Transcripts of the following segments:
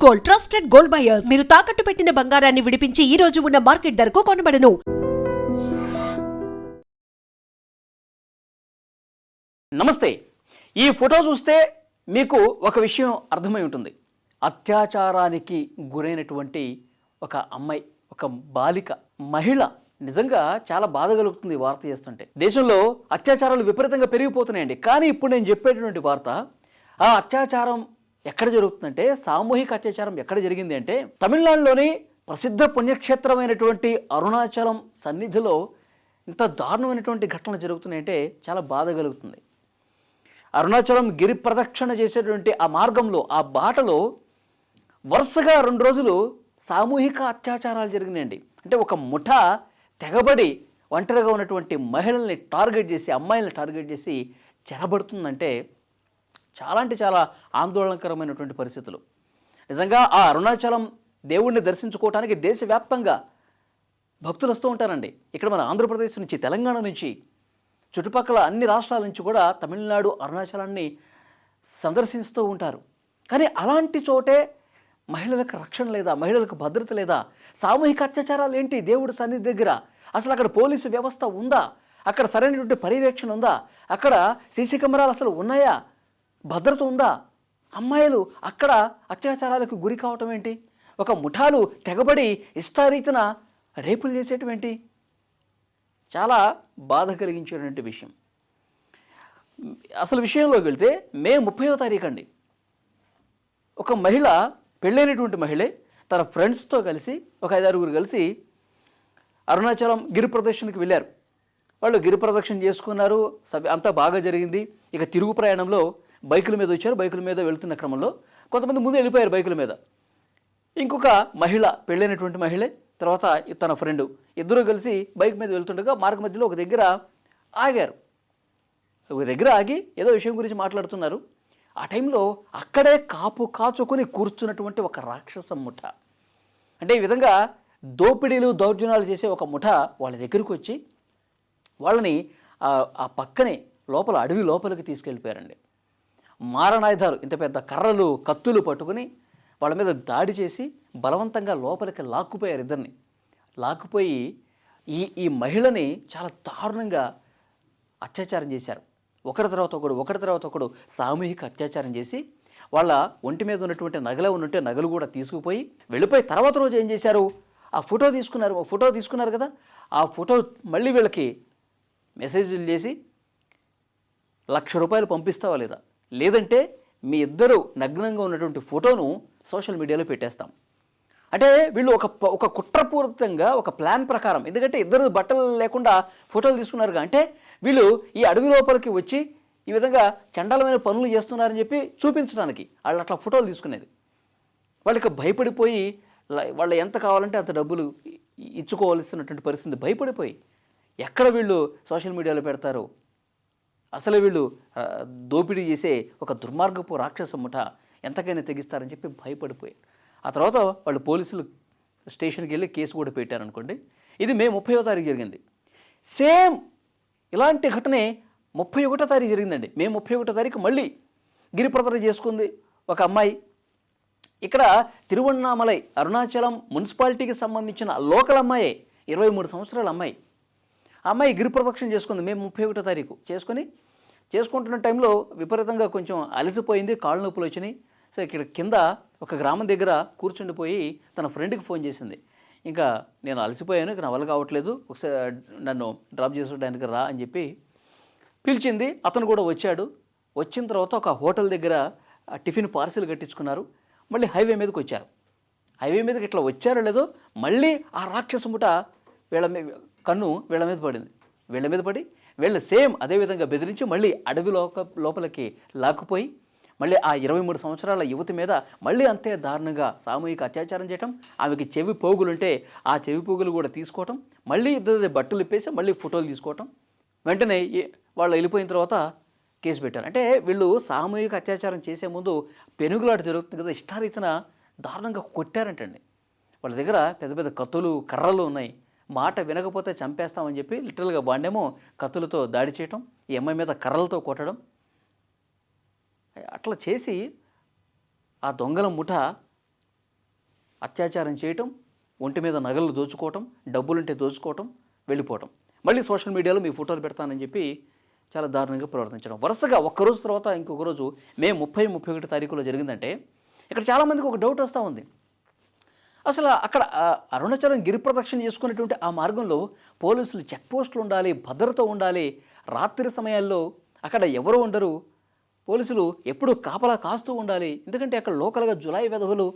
Gold, trusted gold buyers. మీరు తాకట్టు పెట్టిన బంగారాన్ని విడిపించి ఈ రోజు ఉన్న మార్కెట్ ధరకు కొనబడను. నమస్తే. ఈ ఫోటో చూస్తే మీకు ఒక విషయం అర్థమై ఉంటుంది. అత్యాచారానికి గురైనటువంటి ఒక అమ్మాయి, ఒక బాలిక, మహిళ. నిజంగా చాలా బాధ కలుగుతుంది ఈ వార్త చేస్తుంటే. దేశంలో అత్యాచారాలు విపరీతంగా పెరిగిపోతున్నాయండి. కానీ ఇప్పుడు నేను చెప్పేటటువంటి వార్త, ఆ అత్యాచారం ఎక్కడ జరుగుతుందంటే, సామూహిక అత్యాచారం ఎక్కడ జరిగింది అంటే, తమిళనాడులోని ప్రసిద్ధ పుణ్యక్షేత్రమైనటువంటి అరుణాచలం సన్నిధిలో ఇంత దారుణమైనటువంటి ఘటనలు జరుగుతున్నాయంటే చాలా బాధ కలుగుతుంది. అరుణాచలం గిరి ప్రదక్షిణ చేసేటువంటి ఆ మార్గంలో, ఆ బాటలో వరుసగా 2 రోజులు సామూహిక అత్యాచారాలు జరిగినాయండి. అంటే ఒక ముఠా తెగబడి ఒంటరిగా ఉన్నటువంటి మహిళల్ని టార్గెట్ చేసి, అమ్మాయిల్ని టార్గెట్ చేసి చెరబడుతుందంటే చాలా అంటే చాలా ఆందోళనకరమైనటువంటి పరిస్థితులు. నిజంగా ఆ అరుణాచలం దేవుణ్ణి దర్శించుకోవడానికి దేశవ్యాప్తంగా భక్తులు వస్తూ ఉంటారండి. ఇక్కడ మన ఆంధ్రప్రదేశ్ నుంచి, తెలంగాణ నుంచి, చుట్టుపక్కల అన్ని రాష్ట్రాల నుంచి కూడా తమిళనాడు అరుణాచలాన్ని సందర్శిస్తూ ఉంటారు. కానీ అలాంటి చోటే మహిళలకు రక్షణ లేదా, మహిళలకు భద్రత లేదా? సామూహిక అత్యాచారాలు ఏంటి దేవుడి సన్నిధి దగ్గర? అసలు అక్కడ పోలీసు వ్యవస్థ ఉందా? అక్కడ సరైనటువంటి పర్యవేక్షణ ఉందా? అక్కడ సీసీ కెమెరాలు అసలు ఉన్నాయా? భద్రత ఉందా? అమ్మాయిలు అక్కడ అత్యాచారాలకు గురి కావటం ఏంటి? ఒక ముఠాలు తెగబడి ఇష్టారీతిన రేపులు చేసేయటం ఏంటి? చాలా బాధ కలిగించేటువంటి విషయం. అసలు విషయంలోకి వెళ్తే మే 30వ తారీఖు అండి, ఒక మహిళ, పెళ్ళైనటువంటి మహిళే, తన ఫ్రెండ్స్తో కలిసి ఒక 5-6 కలిసి అరుణాచలం గిరి ప్రదక్షిణకి వెళ్ళారు. వాళ్ళు గిరి ప్రదక్షిణ చేసుకున్నారు, అంతా బాగా జరిగింది. ఇక తిరుగు ప్రయాణంలో బైకుల మీద వచ్చారు. బైకుల మీద వెళుతున్న క్రమంలో కొంతమంది ముందు వెళ్ళిపోయారు బైకుల మీద. ఇంకొక మహిళ, పెళ్ళైనటువంటి మహిళే, తర్వాత తన ఫ్రెండు, ఇద్దరు కలిసి బైక్ మీద వెళ్తుండగా మార్గ మధ్యలో ఒక దగ్గర ఆగారు. ఒక దగ్గర ఆగి ఏదో విషయం గురించి మాట్లాడుతున్నారు. ఆ టైంలో అక్కడే కాపు కాచుకొని కూర్చున్నటువంటి ఒక రాక్షస ముఠ, అంటే ఈ విధంగా దోపిడీలు దౌర్జన్యాలు చేసే ఒక ముఠ వాళ్ళ దగ్గరకు వచ్చి వాళ్ళని ఆ పక్కనే లోపల, అడవి లోపలికి తీసుకెళ్ళిపోయారండి. మారణాయుధాలు, ఇంత పెద్ద కర్రలు, కత్తులు పట్టుకుని వాళ్ళ మీద దాడి చేసి బలవంతంగా లోపలికి లాక్కుపోయారు. ఇద్దరిని లాక్కుపోయి ఈ మహిళని చాలా దారుణంగా అత్యాచారం చేశారు. ఒకటి తర్వాత ఒకడు సామూహిక అత్యాచారం చేసి వాళ్ళ ఒంటి మీద ఉన్నటువంటి నగలు ఉన్నట్టే నగలు కూడా తీసుకుపోయి వెళ్ళిపోయి తర్వాత రోజు ఏం చేశారు, ఆ ఫోటో తీసుకున్నారు కదా, ఆ ఫోటో మళ్ళీ వీళ్ళకి మెసేజ్లు చేసి ₹1,00,000 పంపిస్తావా లేదా, లేదంటే మీ ఇద్దరు నగ్నంగా ఉన్నటువంటి ఫోటోను సోషల్ మీడియాలో పెట్టేస్తాం. అంటే వీళ్ళు ఒక కుట్రపూరితంగా, ఒక ప్లాన్ ప్రకారం, ఎందుకంటే ఇద్దరు బట్టలు లేకుండా ఫోటోలు తీసుకున్నారు. అంటే వీళ్ళు ఈ అడవి లోపలికి వచ్చి ఈ విధంగా చండాలమైన పనులు చేస్తున్నారని చెప్పి చూపించడానికి వాళ్ళు అట్లా ఫోటోలు తీసుకునేది. వాళ్ళకి భయపడిపోయి వాళ్ళు ఎంత కావాలంటే అంత డబ్బులు ఇచ్చుకోవాల్సినటువంటి పరిస్థితి. భయపడిపోయి ఎక్కడ వీళ్ళు సోషల్ మీడియాలో పెడతారు, అసలు వీళ్ళు దోపిడీ చేసే ఒక దుర్మార్గపు రాక్షస ముఠ ఎంతకైనా తెగిస్తారని చెప్పి భయపడిపోయారు. ఆ తర్వాత వాళ్ళు పోలీసులు స్టేషన్కి వెళ్ళి కేసు కూడా పెట్టారనుకోండి. ఇది మే 30వ తారీఖు జరిగింది. సేమ్ ఇలాంటి ఘటనే 31వ తారీఖు జరిగిందండి. మే 31వ తారీఖు మళ్ళీ గిరి ప్రదక్షిణ చేసుకుంది ఒక అమ్మాయి. ఇక్కడ తిరువణ్ణామలై అరుణాచలం మున్సిపాలిటీకి సంబంధించిన లోకల్ అమ్మాయే, 23 సంవత్సరాల అమ్మాయి. ఆ అమ్మాయి గిరి ప్రదక్షిణ చేసుకుంది మే 31వ తారీఖు. చేసుకుంటున్న టైంలో విపరీతంగా కొంచెం అలసిపోయింది, కాళ్ళు నొప్పులు వచ్చినాయి. సో ఇక్కడ కింద ఒక గ్రామం దగ్గర కూర్చుండిపోయి తన ఫ్రెండ్కి ఫోన్ చేసింది. ఇంకా నేను అలసిపోయాను, ఇక నా వల్ల కావట్లేదు, ఒకసారి నన్ను డ్రాప్ చేసుకోవడానికి రా అని చెప్పి పిలిచింది. అతను కూడా వచ్చాడు. వచ్చిన తర్వాత ఒక హోటల్ దగ్గర టిఫిన్ పార్సిల్ కట్టించుకున్నారు. మళ్ళీ హైవే మీదకి వచ్చారు. హైవే మీదకి ఇట్లా వచ్చారో లేదో మళ్ళీ ఆ రాక్షస ముఠ వీళ్ళ మీద పడింది. వీళ్ళ మీద పడి వీళ్ళు సేమ్ అదేవిధంగా బెదిరించి మళ్ళీ అడవి లోపలికి లాక్కుపోయి మళ్ళీ ఆ 23 సంవత్సరాల యువతి మీద మళ్ళీ అంతే దారుణంగా సామూహిక అత్యాచారం చేయటం. ఆమెకి చెవి పోగులుంటే ఆ చెవి పోగులు కూడా తీసుకోవటం, మళ్ళీ ఇద్దరు బట్టలు ఇప్పేసి మళ్ళీ ఫోటోలు తీసుకోవటం. వెంటనే వాళ్ళు వెళ్ళిపోయిన తర్వాత కేసు పెట్టారు. అంటే వీళ్ళు సామూహిక అత్యాచారం చేసే ముందు పెనుగులాట జరుగుతుంది కదా, ఇష్టారీతిన దారుణంగా కొట్టారంటండి. వాళ్ళ దగ్గర పెద్ద పెద్ద కత్తులు, కర్రలు ఉన్నాయి. మాట వినకపోతే చంపేస్తామని చెప్పి లిటరల్గా వాడినేమో కత్తులతో దాడి చేయటం, ఈ అమ్మాయి మీద కర్రలతో కొట్టడం. అట్లా చేసి ఆ దొంగల ముఠ అత్యాచారం చేయటం, ఒంటి మీద నగలు దోచుకోవటం, డబ్బులుంటే దోచుకోవటం, వెళ్ళిపోవటం, మళ్ళీ సోషల్ మీడియాలో మీ ఫోటోలు పెడతానని చెప్పి చాలా దారుణంగా ప్రవర్తించడం. వరుసగా ఒక్కరోజు తర్వాత ఇంకొక రోజు మే 30, 31 తారీఖులో జరిగిందంటే ఇక్కడ చాలామందికి ఒక డౌట్ వస్తూ ఉంది. అసలు అక్కడ అరుణాచలం గిరి ప్రదక్షిణ చేసుకునేటువంటి ఆ మార్గంలో పోలీసులు చెక్ పోస్టులు ఉండాలి, భద్రత ఉండాలి, రాత్రి సమయాల్లో అక్కడ ఎవరు ఉండరు, పోలీసులు ఎప్పుడు కాపలా కాస్తూ ఉండాలి. ఎందుకంటే అక్కడ లోకల్గా జులాయి వెధవలు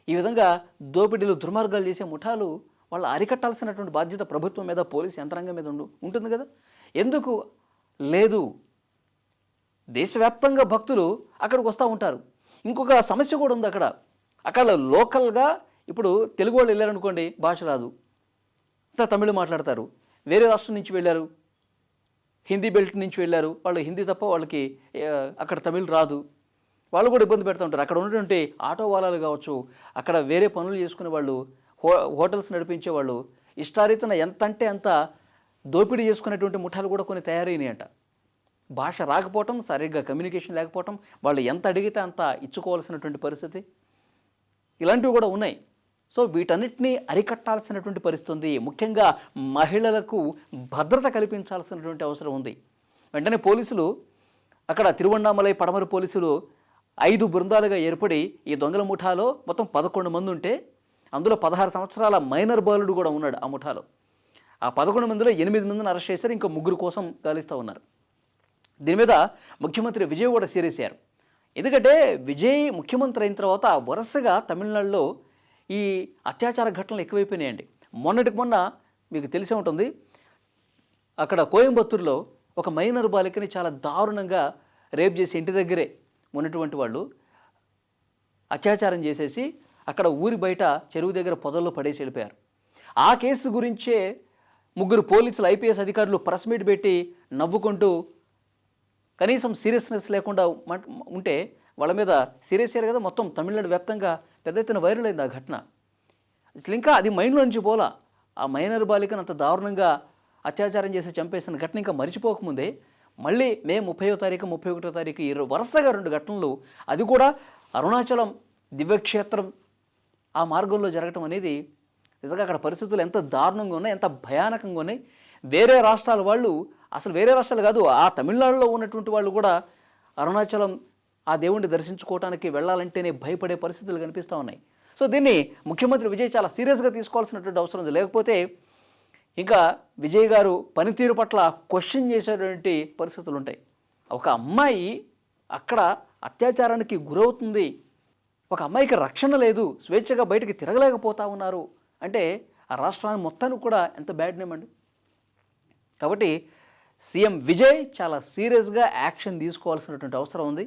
ఈ విధంగా దోపిడీలు, దుర్మార్గాలు చేసే ముఠాలు వాళ్ళు అరికట్టాల్సినటువంటి బాధ్యత ప్రభుత్వం మీద, పోలీసు యంత్రాంగం మీద ఉంటుంది కదా. ఎందుకు లేదు? దేశవ్యాప్తంగా భక్తులు అక్కడికి వస్తూ ఉంటారు. ఇంకొక సమస్య కూడా ఉంది అక్కడ లోకల్గా ఇప్పుడు తెలుగు వాళ్ళు వెళ్ళారనుకోండి, భాష రాదు, తమిళ మాట్లాడతారు. వేరే రాష్ట్రం నుంచి వెళ్ళారు, హిందీ బెల్ట్ నుంచి వెళ్ళారు, వాళ్ళు హిందీ తప్ప వాళ్ళకి అక్కడ తమిళ్ రాదు, వాళ్ళు కూడా ఇబ్బంది పెడుతూ ఉంటారు. అక్కడ ఉన్నటువంటి ఆటో వాలాలు కావచ్చు, అక్కడ వేరే పనులు చేసుకునే వాళ్ళు, హోటల్స్ నడిపించే వాళ్ళు, ఇష్టారీతన ఎంత అంటే అంత దోపిడీ చేసుకునేటువంటి ముఠాలు కూడా కొన్ని తయారైనాయంట. భాష రాకపోవటం, సరిగ్గా కమ్యూనికేషన్ లేకపోవటం, వాళ్ళు ఎంత అడిగితే అంత ఇచ్చుకోవాల్సినటువంటి పరిస్థితి, ఇలాంటివి కూడా ఉన్నాయి. సో వీటన్నిటినీ అరికట్టాల్సినటువంటి పరిస్థితి ఉంది. ముఖ్యంగా మహిళలకు భద్రత కల్పించాల్సినటువంటి అవసరం ఉంది. వెంటనే పోలీసులు అక్కడ తిరువణ్ణామలై పడమర పోలీసులు 5 బృందాలుగా ఏర్పడి ఈ దొంగల ముఠాలో మొత్తం 11 మంది ఉంటే అందులో 16 సంవత్సరాల మైనర్ బాలుడు కూడా ఉన్నాడు ఆ ముఠాలో. ఆ 11 మందిలో 8 మందిని అరెస్ట్ చేశారు, ఇంకా 3 కోసం గాలిస్తూ ఉన్నారు. దీని మీద ముఖ్యమంత్రి విజయ్ కూడా సీరియస్ అయ్యారు. ఎందుకంటే విజయ్ ముఖ్యమంత్రి అయిన తర్వాత వరుసగా తమిళనాడులో ఈ అత్యాచార ఘటనలు ఎక్కువైపోయినాయండి. మొన్నటికి మొన్న మీకు తెలిసే ఉంటుంది, అక్కడ కోయంబత్తూరులో ఒక మైనర్ బాలికని చాలా దారుణంగా రేప్ చేసి ఇంటి దగ్గరే ఉన్నటువంటి వాళ్ళు అత్యాచారం చేసేసి అక్కడ ఊరి బయట చెరువు దగ్గర పొదల్లో పడేసి వెళ్ళిపోయారు. ఆ కేసు గురించే 3 పోలీసులు, ఐపీఎస్ అధికారులు ప్రెస్ మీట్ పెట్టి నవ్వుకుంటూ కనీసం సీరియస్నెస్ లేకుండా ఉంటే వాళ్ళ మీద సీరియస్ అయ్యారు కదా. మొత్తం తమిళనాడు వ్యాప్తంగా పెద్ద ఎత్తున వైరల్ అయింది ఆ ఘటన. అసలు ఇంకా అది మైండ్లో నుంచి పోలా. ఆ మైనర్ బాలికను అంత దారుణంగా అత్యాచారం చేసి చంపేసిన ఘటన ఇంకా మరిచిపోకముందే మళ్ళీ మే 30వ తారీఖు, 31వ తారీఖు వరుసగా 2 ఘటనలు, అది కూడా అరుణాచలం దివ్యక్షేత్రం ఆ మార్గంలో జరగటం అనేది నిజంగా అక్కడ పరిస్థితులు ఎంత దారుణంగా ఉన్నాయి, ఎంత భయానకంగా ఉన్నాయి. వేరే రాష్ట్రాల వాళ్ళు, అసలు వేరే రాష్ట్రాలు కాదు, ఆ తమిళనాడులో ఉన్నటువంటి వాళ్ళు కూడా అరుణాచలం ఆ దేవుణ్ణి దర్శించుకోవడానికి వెళ్ళాలంటేనే భయపడే పరిస్థితులు కనిపిస్తూ ఉన్నాయి. సో దీన్ని ముఖ్యమంత్రి విజయ్ చాలా సీరియస్గా తీసుకోవాల్సినటువంటి అవసరం ఉంది. లేకపోతే ఇంకా విజయ్ గారు పనితీరు పట్ల క్వశ్చన్ చేసేటువంటి పరిస్థితులు ఉంటాయి. ఒక అమ్మాయి అక్కడ అత్యాచారానికి గురవుతుంది, ఒక అమ్మాయికి రక్షణ లేదు, స్వేచ్ఛగా బయటికి తిరగలేకపోతా ఉన్నారు అంటే ఆ రాష్ట్రాన్ని మొత్తానికి కూడా ఎంత బ్యాడ్ నేమ్ అండి. కాబట్టి సీఎం విజయ్ చాలా సీరియస్గా యాక్షన్ తీసుకోవాల్సినటువంటి అవసరం ఉంది.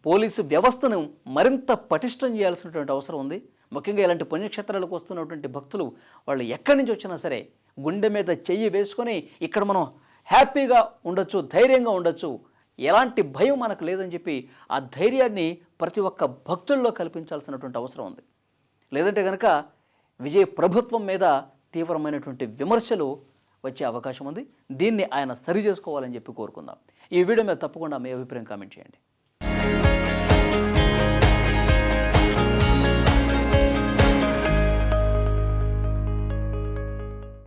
పోలీసు వ్యవస్థను మరింత పటిష్టం చేయాల్సినటువంటి అవసరం ఉంది. ముఖ్యంగా ఇలాంటి పుణ్యక్షేత్రాలకు వస్తున్నటువంటి భక్తులు వాళ్ళు ఎక్కడి నుంచి వచ్చినా సరే గుండె మీద చెయ్యి వేసుకొని ఇక్కడ మనం హ్యాపీగా ఉండొచ్చు, ధైర్యంగా ఉండొచ్చు, ఎలాంటి భయం మనకు లేదని చెప్పి ఆ ధైర్యాన్ని ప్రతి ఒక్క భక్తుల్లో కల్పించాల్సినటువంటి అవసరం ఉంది. లేదంటే కనుక విజయ్ ప్రభుత్వం మీద తీవ్రమైనటువంటి విమర్శలు వచ్చే అవకాశం ఉంది. దీన్ని ఆయన సరి చేసుకోవాలని చెప్పి కోరుకుందాం. ఈ వీడియో మీద తప్పకుండా మీ అభిప్రాయం కామెంట్ చేయండి.